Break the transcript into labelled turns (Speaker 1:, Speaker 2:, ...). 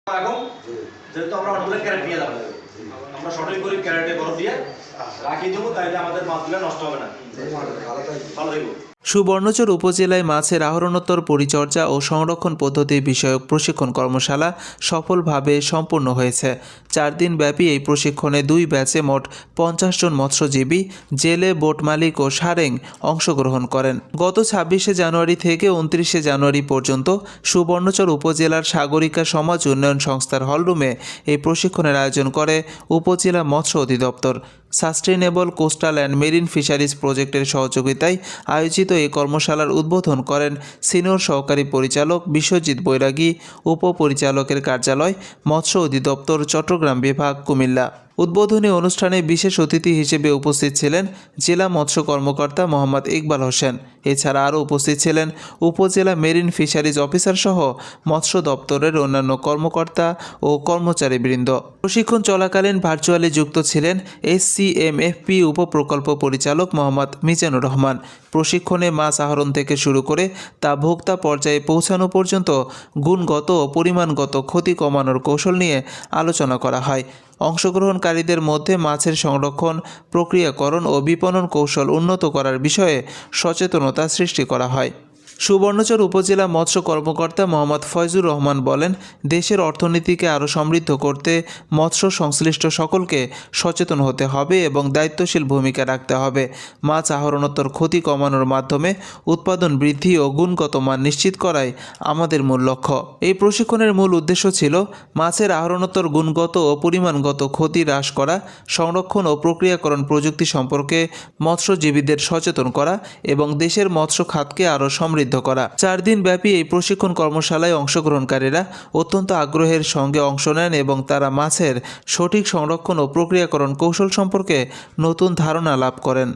Speaker 1: এখন যেহেতু আমরা অনেকগুলো ক্যারেট নিয়ে যাবো, আমরা সঠিক করে ক্যারেটে বরফ দিয়ে রাখি দেবো, তাইলে আমাদের মাছগুলো নষ্ট হবে না, ভালো থাকবো।
Speaker 2: সুবর্ণচর উপজেলায় মাছের আহরণোত্তর পরিচর্যা ও সংরক্ষণ পদ্ধতি বিষয়ক প্রশিক্ষণ কর্মশালা সফলভাবে সম্পন্ন হয়েছে। 4 দিন ব্যাপী এই প্রশিক্ষণে 2 ব্যাচে মোট 50 জন মৎস্যজীবী, জেলে, বোট মালিক ও সারেং অংশগ্রহণ করেন। গত 26শে জানুয়ারি থেকে 29শে জানুয়ারি পর্যন্ত সুবর্ণচর উপজেলার সাগরিকা সমাজ উন্নয়ন সংস্থার হলরুমে এই প্রশিক্ষণের আয়োজন করে উপজেলা মৎস্য অধিদপ্তর। Sustainable coastal and marine fisheries প্রজেক্টের সহযোগিতায় আয়োজিত এই কর্মশালার উদ্বোধন করেন সিনিয়র সহকারী পরিচালক বিশ্বজিৎ বৈরাগী, উপপরিচালকের কার্যালয়, মৎস্য অধিদপ্তর, চট্টগ্রাম বিভাগ, কুমিল্লা। উদ্বোধনী অনুষ্ঠানে বিশেষ অতিথি হিসেবে উপস্থিত ছিলেন জেলা মৎস্য কর্মকর্তা মোহাম্মদ ইকবাল হোসেন। এছাড়া আরও উপস্থিত ছিলেন উপজেলা মেরিন ফিশারিজ অফিসার সহ মৎস্য দপ্তরের অন্যান্য কর্মকর্তা ও কর্মচারীবৃন্দ। প্রশিক্ষণ চলাকালীন ভার্চুয়ালি যুক্ত ছিলেন SCMFP উপপ্রকল্প পরিচালক মোহাম্মদ মিজানুর রহমান। প্রশিক্ষণে মাছ আহরণ থেকে শুরু করে তা ভোক্তা পর্যায়ে পৌঁছানো পর্যন্ত গুণগত ও পরিমাণগত ক্ষতি কমানোর কৌশল নিয়ে আলোচনা করা হয়। অংশগ্রহণকারীদের মধ্যে মাছের সংরক্ষণ, প্রক্রিয়াকরণ ও বিপণন কৌশল উন্নত করার বিষয়ে সচেতনতা সৃষ্টি করা হয়। সুবর্ণচর উপজেলা মৎস্য কর্মকর্তা মোহাম্মদ ফয়জুর রহমান বলেন, দেশের অর্থনীতিকে আরও সমৃদ্ধ করতে মৎস্য সংশ্লিষ্ট সকলকে সচেতন হতে হবে এবং দায়িত্বশীল ভূমিকা রাখতে হবে। মাছ আহরণোত্তর ক্ষতি কমানোর মাধ্যমে উৎপাদন বৃদ্ধি ও গুণগত মান নিশ্চিত করাই আমাদের মূল লক্ষ্য। এই প্রশিক্ষণের মূল উদ্দেশ্য ছিল মাছের আহরণোত্তর গুণগত ও পরিমাণগত ক্ষতি হ্রাস করা, সংরক্ষণ ও প্রক্রিয়াকরণ প্রযুক্তি সম্পর্কে মৎস্যজীবীদের সচেতন করা এবং দেশের মৎস্য খাতকে আরও সমৃদ্ধ করা। 4 দিন ব্যাপী এই প্রশিক্ষণ কর্মশালায় অংশগ্রহণকারীরা অত্যন্ত আগ্রহের সঙ্গে অংশ নেন এবং তারা মাছের সঠিক সংরক্ষণ ও প্রক্রিয়াকরণ কৌশল সম্পর্কে নতুন ধারণা লাভ করেন।